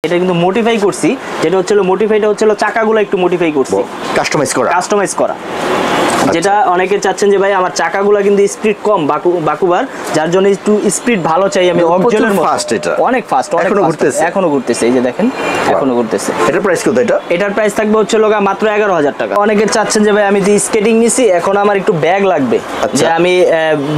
এটা কিন্তু মডিফাই করছি, যেটা হচ্ছিল মডিফাইটা হচ্ছিল চাকাগুলো একটু মডিফাই করছি, কাস্টমাইজ করা যেটা অনেকে চাচ্ছেন যে ভাই আমার চাকাগুলো কিন্তু স্পিড কম বাকুবার, যার জন্য একটু স্পিড ভালো চাই আমি অবজেক্টের মতো। অনেক ফাস্ট, এখনো ঘুরতেছে, এই যে দেখেন এখনো ঘুরতেছে। এটার প্রাইস কত? এটার প্রাইস থাকবে হচ্ছে লোগা মাত্র 11,000 টাকা। অনেকে চাচ্ছেন যে ভাই আমি যে স্কেটিং নিছি এখন আমার একটু ব্যাগ লাগবে, যে আমি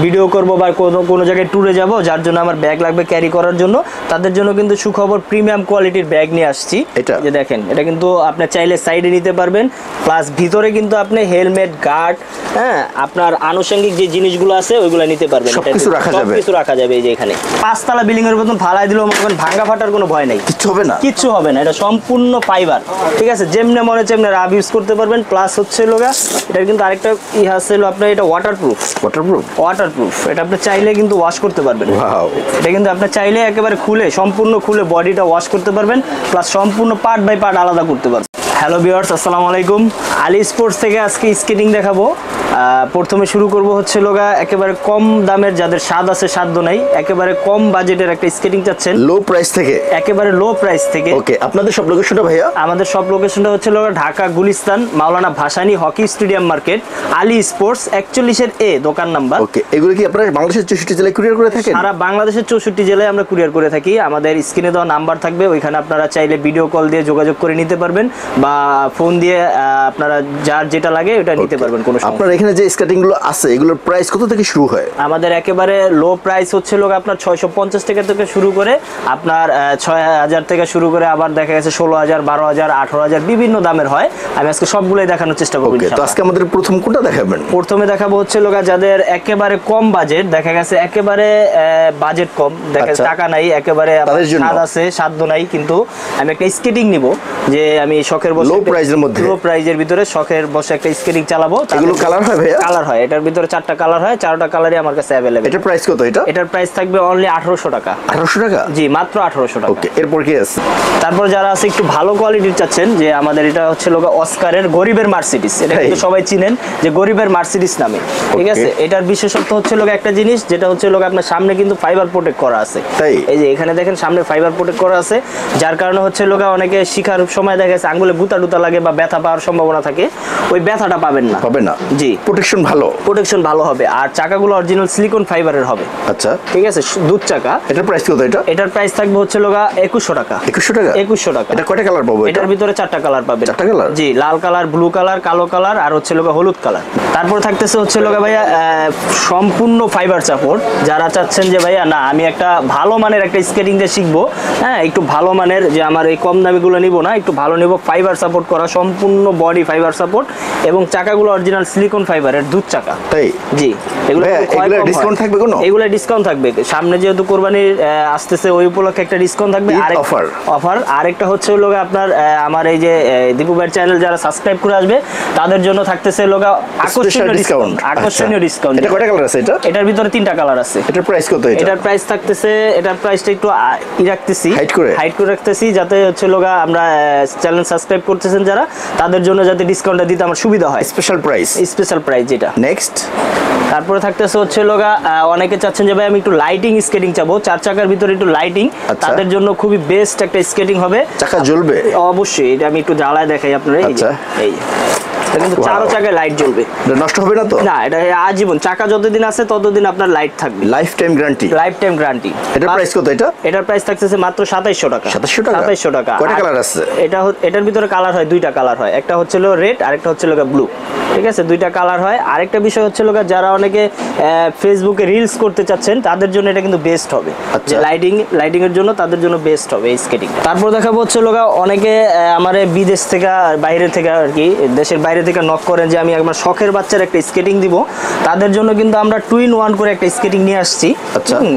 ভিডিও করব বা কোনো জায়গায় ট্যুরে যাব, যার জন্য আমার ব্যাগ লাগবে ক্যারি করার জন্য। তাদের জন্য কিন্তু সুখবর, প্রিমিয়াম কোয়ালিটির ব্যাগ নিয়ে আসছি। যে দেখেন এটা কিন্তু আপনি চাইলে সাইডে নিতে পারবেন, প্লাস ভিতরে কিন্তু আপনি হেলমেট, গার্ড, হ্যাঁ আপনার আনুষঙ্গিক যে জিনিসগুলো আছে ওইগুলো নিতে পারবেন, সবকিছু রাখা যাবে। এই যে এখানে 5 তলা বিল্ডিং এর মতন ফালাই দিলেও মনে করেন ভাঙা ফাটার কোনো ভয় নাই, কিচ্ছু হবে না। এটা সম্পূর্ণ ফাইবার, ঠিক আছে, যেমনে মনে তেমনে রাব ইউজ করতে পারবেন। প্লাস হচ্ছে লোগা এটা কিন্তু আরেকটা আছে আপনার, এটা ওয়াটারপ্রুফ। এটা আপনি চাইলে কিন্তু ওয়াশ করতে পারবেন। এটা কিন্তু আপনি চাইলে একেবারে সম্পূর্ণ খুলে বডিটা ওয়াশ করতে পারবেন, প্লাস সম্পূর্ণ পার্ট বাই পার্ট আলাদা করতে পারবেন। হ্যালো ভিউয়ার্স, আসসালামু আলাইকুম। আলী স্পোর্টস থেকে আজকে স্কেটিং দেখাবো। প্রথমে শুরু করব হচ্ছে লোগা একেবারে কম দামের, যাদের স্বাদ আছে সাধ্য নাই, একেবারে কম বাজেটের একটা স্কেটিং চাচ্ছেন, লো প্রাইস থেকে, একেবারে লো প্রাইস থেকে। ওকে, আপনাদের সব লোকেশনটা ভাইয়া? আমাদের সব লোকেশনটা হচ্ছে লোগা Dhaka Gulistan, Maulana Bhashani hockey stadium market, Ali sports 41 A দোকান নাম্বার। ওকে, এগুলো কি আপনারা বাংলাদেশের 64 জেলায় কুরিয়ার করে থাকেন? সারা বাংলাদেশের 64 জেলায় আমরা কুরিয়ার করে থাকি। আমাদের স্ক্রিনে দেওয়া নাম্বার থাকবে, ওইখানে আপনারা চাইলে ভিডিও কল দিয়ে যোগাযোগ করে নিতে পারবেন, বা ফোন দিয়ে আপনারা যার যেটা লাগে ওটা নিতে পারবেন। কোনো সমস্যা। আপনার এখানে যে স্কেটিং গুলো আছে এগুলোর প্রাইস কত থেকে শুরু হয়? আমাদের একেবারে লো প্রাইস হচ্ছে লোক আপনার 650 টাকা থেকে শুরু করে আপনার 6000 থেকে শুরু করে, আবার দেখা গেছে 16,000, 12,000, 18,000 বিভিন্ন দামের হয়। আমি আজকে সবগুলোই দেখানোর চেষ্টা করব। তো আজকে আমাদের প্রথম কোনটা দেখাবেন? প্রথমে দেখাবো হচ্ছে লোক যাদের একেবারে কম বাজেট, দেখা গেছে একেবারে বাজেট কম, দেখা টাকা নাই, একেবারে স্বাদ আছে সাধ্য নাই, কিন্তু আমি একটা স্কেটিং নিব, যে আমি শখের বসে লো প্রাইজের ভিতরে শখের বসে একটা স্কেটিং চালাবো। এগুলো কালার হয় ভাইয়া? কালার হয়, এটার ভিতরে 4টা কালার হয়, 4টা কালারই আমার কাছে अवेलेबल। এটার প্রাইস কত? এটার প্রাইস থাকবে অনলি 1800 টাকা। 1800 টাকা? জি, মাত্র 1800 টাকা। ওকে, এরপর কি আছে? তারপর যারা আছে একটু ভালো কোয়ালিটির চাচ্ছেন, যে আমাদের এটা হচ্ছে লোগো অস্কারের গরিবের মার্সিডিজ। এটা কিন্তু সবাই চিনেন যে গরিবের মার্সিডিজ নামে, ঠিক আছে। এটার বিশেষত্ব হচ্ছে লোগো একটা জিনিস, যেটা হচ্ছে লোগো আপনার সামনে কিন্তু ফাইবার প্রোটেক্ট করা আছে। এই যে এখানে দেখেন সামনে ফাইবার প্রোটেক্ট করা আছে, যার কারণে হচ্ছে লোগো অনেকে শিখার সময় দেখা গেছে আঙ্গুলে গুতা লাগে বা ব্যথা পাওয়ার সম্ভাবনা থাকে, ওই ব্যথাটা পাবেন না। জি, প্রোটেকশন ভালো হবে। আর চাকাগুলো অরিজিনাল সিলিকন ফাইবারের হবে। আচ্ছা, ঠিক আছে, দুধ চাকা। এটার প্রাইস কত? এটার প্রাইস থাকবে হচ্ছে লোগা 2100 টাকা। 2100 টাকা। এটা কয়টা কালার পাবো? এটার ভিতরে 4টা কালার পাবেন। 4টা কালার? জি, লাল কালার, ব্লু কালার, কালো কালার, আর হচ্ছে লোগা হলুদ কালার। তারপর থাকতেছে হচ্ছে লোগা ভাইয়া সম্পূর্ণ ফাইবার সাপোর্ট। যারা চাচ্ছেন যে ভাইয়া না আমি একটা ভালো মানের একটা স্কেটিং দিয়ে শিখবো, হ্যাঁ একটু ভালো মানের, যে আমার এই কম দামিগুলো নিব না, একটু ভালো নিব, ফাইবার সাপোর্ট করা, সম্পূর্ণ বডি ফাইবার সাপোর্ট, এবং চাকাগুলো অরিজিনাল সিলিকন ফাইবারের দুধ চাকা। জি, এগুলো ডিসকাউন্ট থাকবে কোনো? এগুলো ডিসকাউন্ট থাকবে, সামনে যেহেতু কোরবানি আসতেছে ওই উপলক্ষে একটা ডিসকাউন্ট থাকবে। অফার আরেকটা হচ্ছে লোগা আপনার আমার এই যে দীপু ভাইয়ের চ্যানেল যারা সাবস্ক্রাইব করে আসবে তাদের জন্য থাকতেছে লোগা আকর্ষণীয় ডিসকাউন্ট। এটা কয়টা কালার আছে? এটার ভিতরে 3টা কালার আছে। এটার প্রাইস কত? এটার প্রাইস থাকতেছে, এটার প্রাইসটা একটু হাইট করে রাখতেছি, যাতে হচ্ছে লোগা আমরা চ্যানেল সাবস্ক্রাইব করতেছেন যারা, তাদের জন্য যাতে ডিসকাউন্টটা দিতে আমার সুবিধা হয়। স্পেশাল প্রাইস যেটা। নেক্সট তারপরে থাকতেছে হচ্ছে লোগা অনেকে চাচ্ছেন যে ভাই আমি একটু লাইটিং স্কেটিং চাবো, 4 চাকার ভিতরে একটু লাইটিং, তাদের জন্য খুবই বেস্ট একটা স্কেটিং হবে। চাকা জ্বলবে অবশ্যই, এটা আমি একটু জ্বালায় দেখাই আপনারা। এই কিন্তু 4 চাকায় লাইট জ্বলবে, নষ্ট হবে না তো? না, এটা আজীবন, চাকা যতদিন আছে ততদিন আপনার লাইট থাকবে, লাইফ টাইম গ্যারান্টি। এটার প্রাইস কত? এটার প্রাইস থাকতেছে মাত্র 2700 টাকা। 2700 টাকা। কয়টা কালার আছে? এটার ভিতরে কালার হয়, 2টা কালার হয়, একটা হচ্ছে রেড আর একটা হচ্ছে ব্লু, ঠিক আছে, 2টা কালার হয়। আরেকটা বিষয় হচ্ছে যারা অনেকে ফেসবুকে রিলস করতে চাচ্ছেন তাদের জন্য এটা কিন্তু বেস্ট হবে, যে লাইটিং এর জন্য তাদের জন্য বেস্ট হবে এই স্কেটিং। তারপর দেখাবো হচ্ছে অনেকে আমার বিদেশ থেকে, বাইরে থেকে আর কি, দেশের বাইরে থেকে নক করেন যে আমি একবার শখের বাচ্চার একটা স্কেটিং দিব, তাদের জন্য কিন্তু আমরা 2-in-1 করে একটা স্কেটিং নিয়ে আসছি।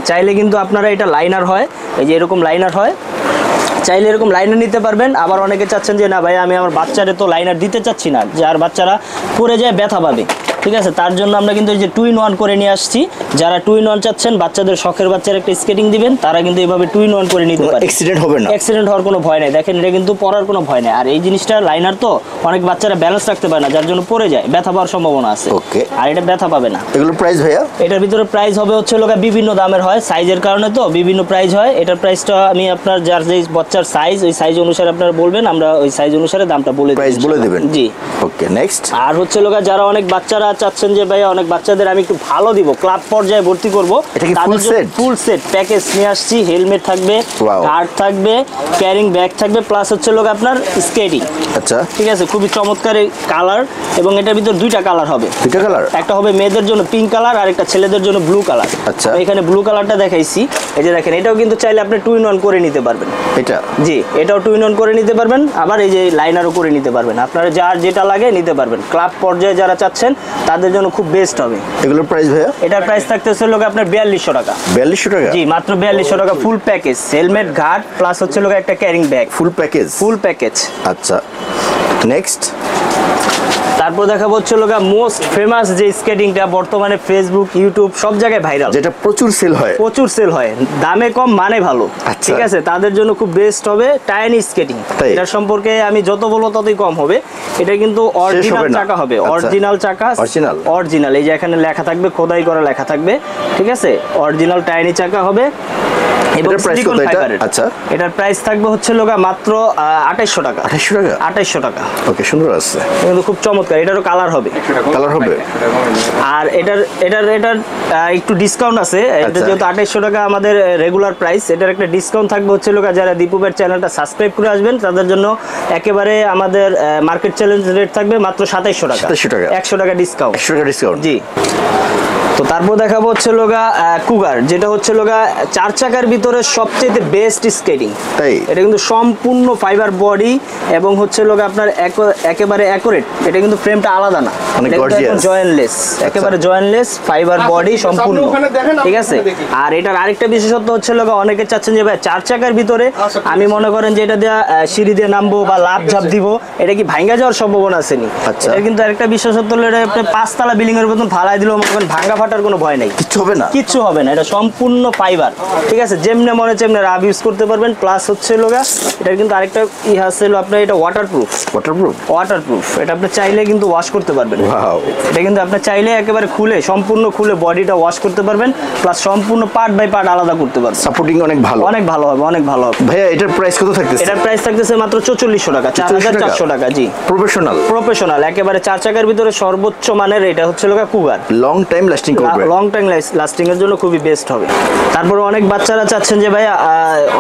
চাইলে কিন্তু আপনারা এটা লাইনার হয়, এই যে এরকম লাইনার হয়, চাইলে এরকম লাইনার নিতে পারবেন। আবার অনেকে চাচ্ছেন যে না ভাই আমি আমার বাচ্চারে তো লাইনার দিতে চাচ্ছি না, যার বাচ্চারা পড়ে যায় ব্যথা পাবে, ঠিক আছে, তার জন্য আমরা কিন্তু এই যে 2 in 1 করে নিয়ে আসছি। যারা 2 in 1 চাচ্ছেন, বাচ্চাদের শখের বাচ্চার একটা স্কেটিং দিবেন, তারা কিন্তু এইভাবে 2 in 1 করে নিতে পারে। অ্যাক্সিডেন্ট হবে না, অ্যাক্সিডেন্ট হওয়ার কোনো ভয় নাই। দেখেন এটা কিন্তু পড়ার কোনো ভয় নাই। আর এই জিনিসটা লাইনার তো অনেক বাচ্চারা ব্যালেন্স রাখতে পারে না, যার জন্য পড়ে যায়, ব্যথা পাওয়ার সম্ভাবনা আছে। ওকে, আর এটা ব্যথা পাবে না। এগুলোর প্রাইস ভাইয়া? এটার ভিতরে প্রাইস হবে হচ্ছে লোকা বিভিন্ন দামের হয়, সাইজের কারণে তো বিভিন্ন প্রাইস হয়। এটার প্রাইসটা আমি আপনার যার যে বাচ্চার সাইজ, ওই সাইজ অনুসারে আপনারা বলবেন, আমরা ওই সাইজ অনুসারে দামটা বলে দিই, প্রাইস বলে দিবেন। জি ওকে, নেক্সট। আর হচ্ছে লোকা যারা অনেক বাচ্চারা চাচ্ছেন যে ভাই অনেক বাচ্চাদের আমি একটু ভালো দিব, ক্লাব পর্যায়ে ভর্তি করব, এটা কি full set? Full set package নিয়ে আসছি। হেলমেট থাকবে, গার্ড থাকবে, ক্যারিং ব্যাগ থাকবে, প্লাস হচ্ছে লোক আপনার স্কেটিং। আচ্ছা, ঠিক আছে, খুবই চমৎকার কালার, এবং এটার ভিতর দুইটা কালার হবে। দুইটা কালার? একটা হবে মেয়েদের জন্য পিঙ্ক কালার, আর একটা ছেলেদের জন্য ব্লু কালার। আচ্ছা, এখানে ব্লু কালারটা দেখাইছি, এই যে দেখেন, এটাও কিন্তু চাইলে আপনি 2 in 1 করে নিতে পারবেন। এটা? জি, এটাও 2 in 1 করে নিতে পারবেন, আবার এই যে লাইনারও করে নিতে পারবেন। আপনারা যার যেটা লাগে নিতে পারবেন। ক্লাব পর্যায়ে যারা চাচ্ছেন তাদের জন্য খুব বেস্ট হবে। এগুলোর প্রাইস ভাইয়া? এটার প্রাইস থাকতেছে লোক আপনার 4200 টাকা। 4200 টাকা? জি, মাত্র 4200 টাকা, full package, helmet, guard, plus হচ্ছে লোক একটা carrying bag. Full package? Full package. আচ্ছা, নেক্সট। তারপর দেখাবো হচ্ছে লোক মোস্ট ফেমাস যে স্কেটিংটা বর্তমানে ফেসবুক, ইউটিউব সব জায়গায় ভাইরাল, যেটা প্রচুর সেল হয়। প্রচুর সেল হয়, দামে কম মানে ভালো। আচ্ছা। ঠিক আছে, তাদের জন্য খুব বেস্ট হবে টাইনি স্কেটিং। এটা সম্পর্কে আমি যত বলবো ততই কম হবে। এটা কিন্তু অরিজিনাল চাকা হবে, অরিজিনাল চাকা, অরিজিনাল। এই যে এখানে লেখা থাকবে, খোদাই করা লেখা থাকবে। ঠিক আছে, অরিজিনাল টাইনি চাকা হবে। এটার প্রাইস কত এটা? আচ্ছা, এটার প্রাইস থাকবে হচ্ছে লোকা মাত্র 2800 টাকা। 2800 টাকা? 2800 টাকা। ওকে, সুন্দর আছে, কিন্তু খুব চমৎকার। এটারও কালার হবে, কালার হবে। আর এটার এটার এটার একটু ডিসকাউন্ট আছে। এটা যেহেতু 2800 টাকা আমাদের রেগুলার প্রাইস, এটার একটা ডিসকাউন্ট থাকবে হচ্ছে লোকা যারা দীপুবের চ্যানেলটা সাবস্ক্রাইব করে আসবেন, তাদের জন্য একেবারে আমাদের মার্কেট চ্যালেঞ্জ রেট থাকবে মাত্র 2700 টাকা। 2700 টাকা? 100 টাকা ডিসকাউন্ট। 100 টাকা ডিসকাউন্ট? জি। তো তারপর দেখাবো হচ্ছে লোগা কুগার, যেটা হচ্ছে লোগা 4 চাকার ভিতরে সবচেয়ে বেস্ট স্কেটিং। তাই? এটা কিন্তু সম্পূর্ণ ফাইবার বডি, এবং হচ্ছে লোগা আপনার একেবারে অ্যাকুরেট। এটা কিন্তু ফ্রেমটা আলাদা না, জয়েন্টলেস, একেবারে জয়েন্টলেস ফাইবার বডি সম্পূর্ণ। ঠিক আছে, আর এটার আরেকটা বিশেষত্ব হচ্ছে লোগা অনেকে চাচ্ছেন যে ভাই 4 চাকার ভিতরে আমি মনে করেন যে এটা দিয়ে সিঁড়ি দিয়ে নামবো বা লাফ ঝাপ দিব, এটা কি ভাঙ্গা যাওয়ার সম্ভাবনা আছে নি? এটা কিন্তু আরেকটা বিশেষত্ব হলো এটা আপনি 5 তলা বিল্ডিং এর মতন ফালাই দিলেও মনে করেন ভাঙ্গা ফাটার কোনো ভয় নাই, কিচ্ছু হবে না, কিচ্ছু হবে না। এটা সম্পূর্ণ ফাইবার। ঠিক আছে, যেমনে মনে তেমনে রাব ইউজ করতে পারবেন। প্লাস হচ্ছে লোগা এটার কিন্তু আরেকটা আছে আপনার, এটা ওয়াটারপ্রুফ। ওয়াটারপ্রুফ? ওয়াটারপ্রুফ। এটা আপনি চাইলে কিন্তু ওয়াশ করতে পারবেন। ওয়াও, এটা কিন্তু আপনি চাইলে একেবারে খুলে, সম্পূর্ণ খুলে বডিটা ওয়াশ করতে পারবেন, প্লাস সম্পূর্ণ পার্ট বাই পার্ট আলাদা করতে পারবেন। সাপোর্টিং অনেক ভালো, অনেক ভালো হবে, অনেক ভালো হবে। ভাইয়া এটার প্রাইস কত থাকতেছে? এটার প্রাইস থাকতেছে মাত্র 4400 টাকা, 4400 টাকা। জি, প্রফেশনাল, প্রফেশনাল একেবারে 4 চাকার ভিতরে সর্বোচ্চ মানের। এটা হচ্ছে লোগা কুগার, লং টাইম লাস্টিং করবে, লং টাইম লাস্টিং এর জন্য খুবই বেস্ট হবে। তারপরে অনেক বাচ্চারা চাচ্ছেন যে ভাই,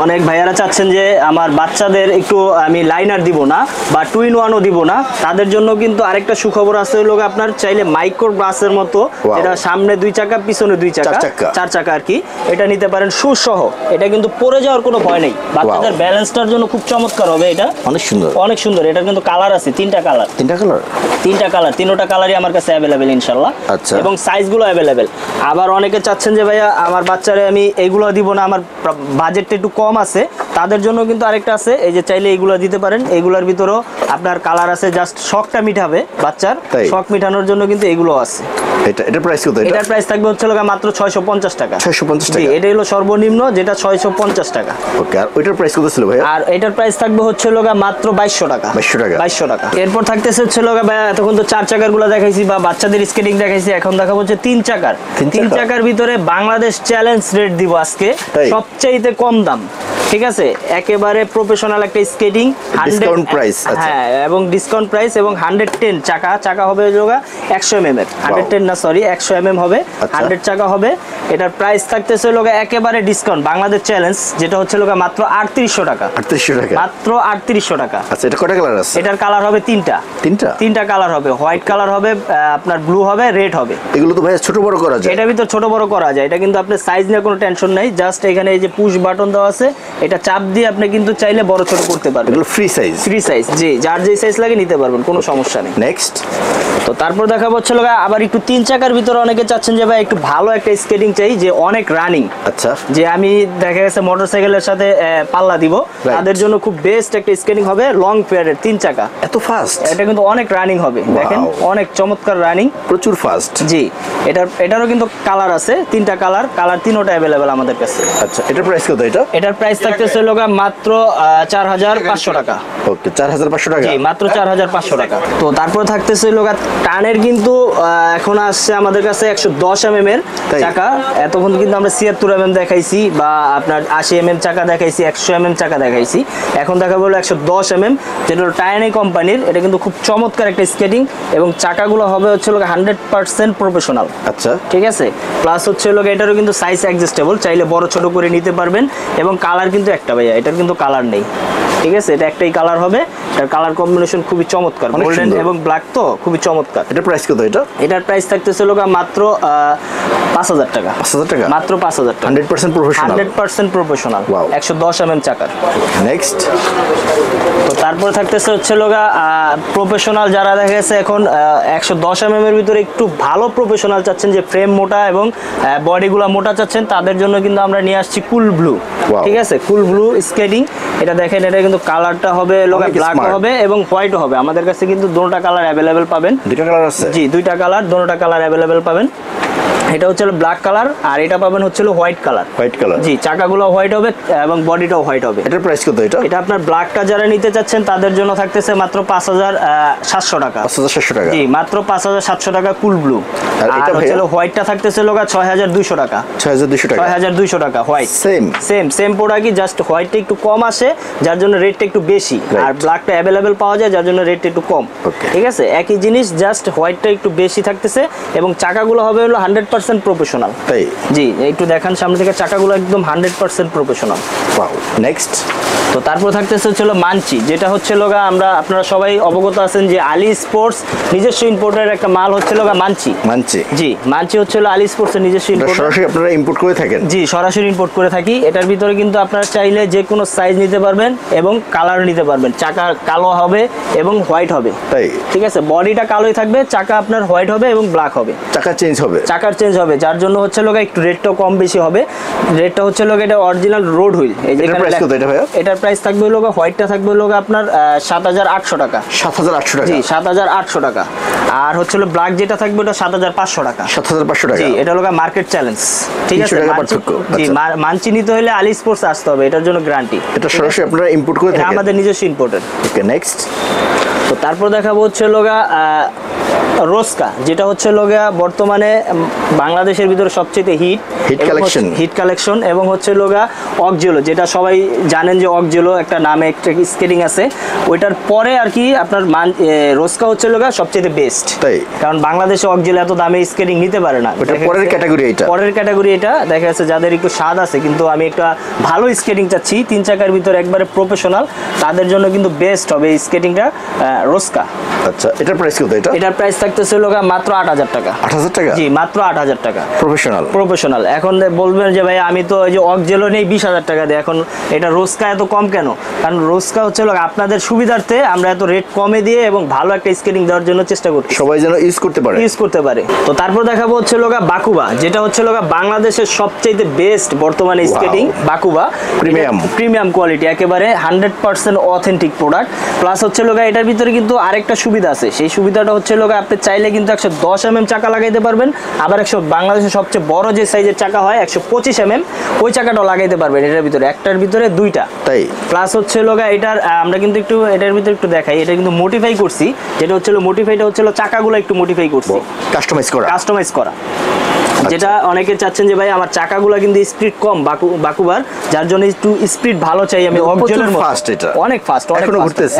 অনেক ভাইয়ারা চাচ্ছেন যে আমার বাচ্চাদের একটু আমি লাইনার দিব না বা 2 in 1ও দিব না, তাদের জন্য কিন্তু আরেকটা সুখবর আছে হলো আপনার চাইলে মাইক্রো ব্রাসের মতো, এটা সামনে 2 চাকা পিছনে 2 চাকা, 4 চাকা আর কি, এটা নিতে পারেন সুসহ। এটা কিন্তু পড়ে যাওয়ার কোনো ভয় নেই, বাচ্চাদের ব্যালেন্সটার জন্য খুব চমৎকার হবে। এটা অনেক সুন্দর, অনেক সুন্দর। এটার কিন্তু কালার আছে 3টা কালার, 3টা কালার, 3টা কালারই আমার কাছে অ্যাভেলেবেল ইনশাআল্লাহ। আচ্ছা, এবং সাইজগুলো অ্যাভেলেবেল। আবার অনেকে চাচ্ছেন যে ভাইয়া আমার বাচ্চারে আমি এইগুলো দিব না, আমার বাজেটটা একটু কম আছে, তাদের জন্য কিন্তু আরেকটা আছে, এই যে চাইলে এইগুলো দিতে পারেন। এইগুলোর ভিতরেও আপনার কালার আছে, জাস্ট শখটা মিটাবে বাচ্চার, শখ মিটানোর জন্য কিন্তু এগুলো আছে। এটা প্রাইস কত? এটার প্রাইস থাকবে হচ্ছে মাত্র 650 টাকা। 650 টাকা? এটা হলো সর্বনিম্ন, যেটা 650 টাকা। ওকে, আর ওইটার প্রাইস কত ছিল ভাই? আর এটার প্রাইস থাকবে হচ্ছে মাত্র 2200 টাকা। 2200 টাকা। এরপর থাকতেছে হচ্ছে ভাই, এতক্ষণ তো 4 চাকার গুলো দেখাইছি বা বাচ্চাদের স্কেটিং দেখাইছি, এখন দেখাবো হচ্ছে 3 চাকার। 3 চাকার ভিতরে বাংলাদেশ চ্যালেঞ্জ রেট দিব আজকে, সবচাইতে কম দাম। ঠিক আছে, একেবারে প্রফেশনাল একটা স্কেটিং, ডিসকাউন্ট প্রাইস। হ্যাঁ, এবং ডিসকাউন্ট প্রাইস, এবং 110 চাকা হবে 100 mm এর, 110 না সরি 100 mm হবে, 100 চাকা হবে। এটার প্রাইস থাকতেছে একেবারে ডিসকাউন্ট বাংলাদেশ চ্যালেঞ্জ, যেটা হচ্ছে মাত্র 3800 টাকা। 3800 টাকা? মাত্র 3800 টাকা। আচ্ছা, এটা কয়টা কালার আছে? এটার কালার হবে 3টা কালার হবে, হোয়াইট কালার হবে, আপনার ব্লু হবে, রেড হবে। এগুলো তো ভাই ছোট বড় করা যায়? এটার ভিতর ছোট বড় করা যায়, এটা কিন্তু আপনার সাইজ নিয়ে কোনো টেনশন নাই। জাস্ট এখানে এই যে পুশ বাটন দেওয়া আছে, এটা চাপ দিয়ে আপনি কিন্তু চাইলে বড় ছোট করতে পারবেন। এগুলো ফ্রি সাইজ? ফ্রি সাইজ, জি, যার যে সাইজ লাগে নিতে পারবেন, কোনো সমস্যা নেই। নেক্সট। তো তারপর দেখাবো হচ্ছে লোক আবার একটু 3 চাকার ভিতরে অনেকে চাচ্ছেন যে ভাই একটু ভালো একটা স্কেটিং চাই, যে অনেক রানিং। আচ্ছা, যে আমি দেখা গেছে মোটরসাইকেলের সাথে পাল্লা দিব, তাদের জন্য খুব বেস্ট একটা স্কেটিং হবে লং পেয়ারের 3 চাকা। এত ফাস্ট? এটা কিন্তু অনেক রানিং হবে, দেখেন অনেক চমৎকার রানিং, প্রচুর ফাস্ট। জি, এটারও কিন্তু কালার আছে, 3টা কালার 3টা অ্যাভেলেবেল আমাদের কাছে। আচ্ছা, এটার প্রাইস কত? এটার প্রাইস থাকতেছে লোকা মাত্র 4500 টাকা। ওকে, 4500 টাকা। জি, মাত্র 4500 টাকা। তো তারপর থাকতেছে লোকা টানের কিন্তু এখন আসছে আমাদের কাছে 110 mm এর চাকা। এতক্ষণ কিন্তু আমরা 76 mm দেখাইছি বা আপনার 80 mm চাকা দেখাইছি, 100 mm চাকা দেখাইছি। এখন দেখাবো হলো 110 mm, যেটা হলো টাইনি কোম্পানির। এটা কিন্তু খুব চমৎকার একটা স্কেটিং এবং চাকাগুলো হবে হচ্ছে লোক 100% প্রফেশনাল। আচ্ছা, ঠিক আছে। প্লাস হচ্ছে লোক এটারও কিন্তু সাইজ অ্যাডজাস্টেবল, চাইলে বড় ছোট করে নিতে পারবেন। এবং কালার কিন্তু একটা ভাইয়া, এটার কিন্তু কালার নেই। ঠিক আছে, এটা একটাই কালার হবে। এটার কালার কম্বিনেশন খুবই চমৎকার, গোল্ডেন এবং ব্ল্যাক, তো খুবই চমৎকার। এটার প্রাইস কত? এটার প্রাইস থাকতেছে লোক মাত্র 5000 টাকা। 5000 টাকা? মাত্র 5000 টাকা। 100% প্রফেশনাল? 100% প্রফেশনাল। 110 mm চাকার। নেক্সট। তো তারপরে থাকতেছে হচ্ছে লোগা প্রফেশনাল যারা দেখা গেছে এখন 110 mm এর ভিতরে একটু ভালো প্রফেশনাল চাচ্ছেন, যে ফ্রেম মোটা এবং বডিগুলো মোটা চাচ্ছেন, তাদের জন্য কিন্তু আমরা নিয়ে আসছি কুল ব্লু। ঠিক আছে, কুল ব্লু স্কেটিং। এটা দেখেন, এটা কিন্তু কালারটা হবে লোগা ব্ল্যাক হবে এবং হোয়াইট হবে। আমাদের কাছে কিন্তু দুটোটা কালার অ্যাভেলেবেল পাবেন। দুটো কালার আছে? জি, দুইটা কালার, দুটোটা কালার অ্যাভেলেবেল পাবেন। এটা হচ্ছে ব্ল্যাক কালার আর এটা পাবেন হচ্ছে হোয়াইট কালার। White colour? জি, চাকাগুলো হোয়াইট হবে এবং বডিটাও হোয়াইট হবে। এটার প্রাইস কত? এটা আপনার ব্ল্যাকটা যারা নিতে চাচ্ছেন তাদের জন্য থাকতেছে মাত্র 5700 টাকা। 5700 টাকা? জি, মাত্র 5700 টাকা কুল ব্লু। আর হচ্ছে হোয়াইটটা থাকতেছে লোগা 6200 টাকা। 6200 টাকা? 6200 টাকা হোয়াইট। সেম প্রোডাক্টই, জাস্ট হোয়াইটটা একটু কম আসে যার জন্য রেটটা একটু বেশি, আর ব্ল্যাকটা অ্যাভেলেবেল পাওয়া যায় যার জন্য রেটটা একটু কম। ঠিক আছে, একই জিনিস, জাস্ট হোয়াইটটা একটু বেশি থাকতেছে এবং চাকাগুলো হবে হলো 100% প্রফেশনাল। জি, একটু দেখান সামনে থেকে, চাকাগুলো একদম 100% প্রফেশনাল। Wow, next. তো তারপর থাকতেছে হচ্ছে মানচি, যেটা হচ্ছে লোগা আপনারা সবাই অবগত আছেন যে আলী স্পোর্টস নিজস্ব ইম্পোর্টের একটা মাল হচ্ছে লোগা মানচি। জি, মানচি হচ্ছে আলী স্পোর্টসের নিজস্ব ইম্পোর্ট। সরাসরি আপনারা ইম্পোর্ট করে থাকেন? জি, সরাসরি ইম্পোর্ট করে থাকি। এটার ভিতরে কিন্তু আপনারা চাইলে যে কোনো সাইজ নিতে পারবেন এবং কালার নিতে পারবেন। চাকা কালো হবে এবং হোয়াইট হবে। ঠিক আছে, বডিটা কালোই থাকবে, চাকা আপনার হোয়াইট হবে এবং ব্ল্যাক হবে। চাকার চেঞ্জ হবে, যার জন্য হচ্ছে লোগা একটু রেটটাও কম বেশি হবে। রেটটা হচ্ছে লোগা, এটা অরিজিনাল রোড হুইল। এই যে এটার প্রাইস থাকবে লোগা, হোয়াইটটা থাকবে লোগা আপনার 7800 টাকা। 7800 টাকা? জি, 7800 টাকা। আর হচ্ছে ব্ল্যাক যেটা থাকবে ওটা 7500 টাকা। 7500 টাকা? জি, এটা লোগা মার্কেট চ্যালেঞ্জ। ঠিক আছে, জি, মানচি নিতে হলে আলী স্পোর্টস আসতে হবে, এটার জন্য গ্যারান্টি। এটা সরাসরি আপনারা ইম্পোর্ট করে থাকেন? আমাদের নিজস্ব ইম্পোর্টের। ওকে, নেক্সট। তো তারপর দেখাবো হচ্ছে লোগা রোস্কা, যেটা হচ্ছে লোগা বর্তমানে বাংলাদেশের ভিতরে সবচেয়ে হিট কালেকশন এবং হচ্ছে লোগা অকজেলো, যেটা সবাই জানেন যে অকজেলো একটা নামে একটা স্কেটিং আছে, ওইটার পরে আর কি আপনার রোস্কা হচ্ছে লোগা সবচেয়ে বেস্ট। কারণ বাংলাদেশে অকজেলো এত দামে স্কেটিং নিতে পারে না। পরের ক্যাটাগরি এটা দেখা যাচ্ছে যাদের একটু স্বাদ আছে, কিন্তু আমি একটা ভালো স্কেটিং চাচ্ছি 3 চাকার ভিতরে একবারে প্রফেশনাল, তাদের জন্য কিন্তু বেস্ট হবে এই স্কেটিংটা রোস্কা। আচ্ছা, এটার প্রাইস কত? এটার প্রাইস থাকতেছে লোগা মাত্র 8000 টাকা। 8000 টাকা? জি, মাত্র 8000 টাকা। প্রফেশনাল। এখন বলবেন যে ভাই আমি তো এই যে অকজেলো নেই 20000 টাকা দিয়ে, এখন এটা রোস্কা এত কম কেন? কারণ রোস্কা হচ্ছে আপনাদের সুবিধার্থে আমরা এত রেট কমে দিয়ে এবং ভালো একটা স্কেটিং দেওয়ার জন্য চেষ্টা করছি, সবাই যেন ইউজ করতে পারে। তো তারপর দেখাবো হচ্ছে লোগা বাকুবা, যেটা হচ্ছে লোগা বাংলাদেশের সবচেয়ে বেস্ট বর্তমানে স্কেটিং। বাকুবা প্রিমিয়াম কোয়ালিটি, একেবারে 100% অথেন্টিক প্রোডাক্ট। প্লাস হচ্ছে লোগা এটার ভিতরে কিন্তু আরেকটা সুবিধা আছে, সেই সুবিধাটা হচ্ছে লোগা আপনি চাইলে কিন্তু 110 mm চাকা লাগাইতে পারবেন, আবার বাংলাদেশের সবচেয়ে বড় যে সাইজের চাকা হয় 125 mm, ওই চাকাটাও লাগাইতে পারবেন এটার ভিতরে, একটার ভিতরে দুইটা। প্লাস হচ্ছে লোগা এটার আমরা কিন্তু একটু এটার ভিতরে একটু দেখাই, এটা কিন্তু মডিফাই করছি, যেটা হচ্ছে মডিফাইটা হচ্ছে চাকাগুলো একটু মডিফাই করছি, কাস্টমাইজ করা। যেটা অনেকে চাচ্ছেন যে ভাই আমার চাকাগুলো কিন্তু স্পিড কম বাকুবার, যার জন্য একটু স্পিড ভালো চাই আমি অকজেলোর মতো। অনেক ফাস্ট,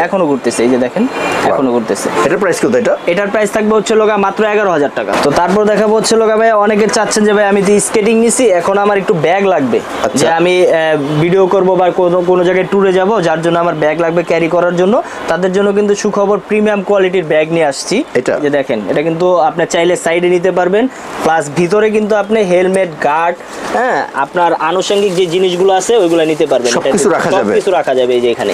এখনো ঘুরতেছে, এই যে দেখেন এখনো ঘুরতেছে। এটার প্রাইস কত? এটার প্রাইস থাকবে হচ্ছে লোগা মাত্র 11000 টাকা। তো তারপর দেখাবো হচ্ছে লোগা ভাই অনেকে চাচ্ছেন যে ভাই আমি তো স্কেটিং নিছি, এখন আমার একটু ব্যাগ লাগবে, যে আমি ভিডিও করব বা কোনো জায়গায় ট্যুরে যাব, যার জন্য আমার ব্যাগ লাগবে ক্যারি করার জন্য, তাদের জন্য কিন্তু সুখবর, প্রিমিয়াম কোয়ালিটির ব্যাগ নিয়ে আসছি। যে দেখেন, এটা কিন্তু আপনি চাইলে সাইডে নিতে পারবেন, প্লাস ভিতরে কিন্তু আপনি হেলমেট, গার্ড, হ্যাঁ, আপনার আনুষঙ্গিক যে জিনিসগুলো আছে ওইগুলো নিতে পারবেন, সবকিছু রাখা যাবে। এই যে এখানে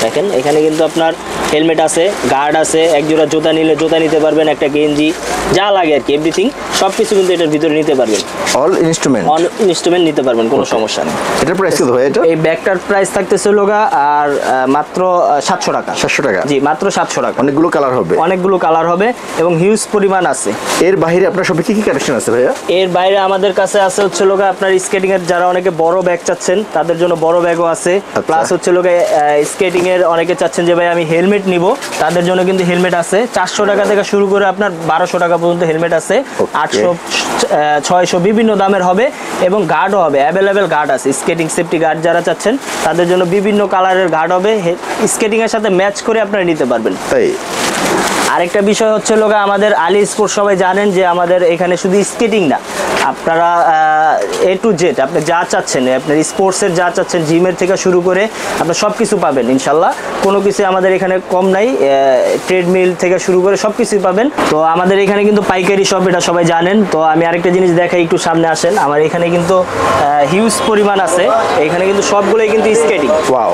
দেখেন, এখানে কিন্তু আপনার হেলমেট আছে, গার্ড আছে, এক জোড়া জুতা নিলে জুতা নিতে পারবেন, একটা গেঞ্জি, যা লাগে আর কি এভরিথিং সবকিছু কিন্তু এটার ভিতরে নিতে পারবেন। অল ইনস্ট্রুমেন্ট নিতে পারবেন, কোনো সমস্যা নেই। এটার প্রাইস কত ভাই? এটা এই ব্যাগটার প্রাইস থাকতেছে লোগা আর মাত্র 700 টাকা। 700 টাকা? জি, মাত্র 700 টাকা। অনেকগুলো কালার হবে? অনেকগুলো কালার হবে এবং হিউজ পরিমাণ আছে। এর বাইরে আপনার সবে কি কালেকশন আছে ভাইয়া? এর বাইরে আমাদের কাছে আছে হচ্ছে লোগা আপনার স্কেটিং এর, যারা অনেকে বড় ব্যাগ চাচ্ছেন তাদের জন্য বড় ব্যাগও আছে। প্লাস হচ্ছে লোগা স্কেটিং এর অনেকে চাচ্ছেন যে ভাই আমি হেলমেট নিব, তাদের জন্য কিন্তু হেলমেট আছে 400 টাকা থেকে শুরু করে আপনার 1200 টাকা পর্যন্ত হেলমেট আছে। 800, 600 বিভিন্ন দামের হবে এবং গার্ডও হবে, অ্যাভেলেবেল গার্ড আছে। স্কেটিং সেফটি গার্ড যারা চাচ্ছেন তাদের জন্য বিভিন্ন কালারের গার্ড হবে, স্কেটিং এর সাথে ম্যাচ করে আপনারা নিতে পারবেন। তাই আরেকটা বিষয় হচ্ছে লোগা আমাদের আলী স্পোর্ট, সবাই জানেন যে আমাদের এখানে শুধু স্কেটিং না, আপনারা A to Z আপনি যা চাচ্ছেন, আপনার স্পোর্টসের যা চাচ্ছেন, জিমের থেকে শুরু করে আপনার সব কিছু পাবেন ইনশাল্লাহ। কোনো কিছু আমাদের এখানে কম নাই, ট্রেডমিল থেকে শুরু করে সব কিছুই পাবেন। তো আমাদের এখানে কিন্তু পাইকারি শপ, এটা সবাই জানেন। তো আমি আরেকটা জিনিস দেখাই, একটু সামনে আসেন। আমার এখানে কিন্তু হিউজ পরিমাণ আছে, এখানে কিন্তু সবগুলোই কিন্তু স্কেটিং।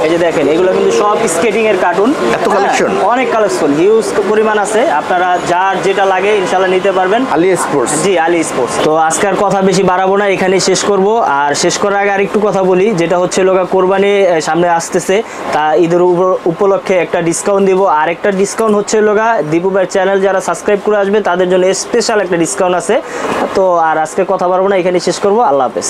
এই যে দেখেন, এগুলো কিন্তু সব স্কেটিং এর কার্টুন। এত কালেকশন? অনেক কালেকশন, হিউজ পরিমাণ আছে, আপনারা যার যেটা লাগে ইনশাল্লাহ নিতে পারবেন। আলী স্পোর্টস? জি, আলী স্পোর্টস। তো আজকের কথা বেশি বাড়াবো না, এখানেই শেষ করব। আর শেষ করার আগে আরেকটু কথা বলি, যেটা হচ্ছে লোগা কোরবানি সামনে আসতেছে, তা ঈদের উপলক্ষে একটা ডিসকাউন্ট দিব। আর একটা ডিসকাউন্ট হচ্ছে লোগা দীপু ভাইয়ের চ্যানেল যারা সাবস্ক্রাইব করে আসবে তাদের জন্য স্পেশাল একটা ডিসকাউন্ট আছে। তো আর আজকে কথা বাড়াবো না, এখানেই শেষ করব। আল্লাহ হাফেজ।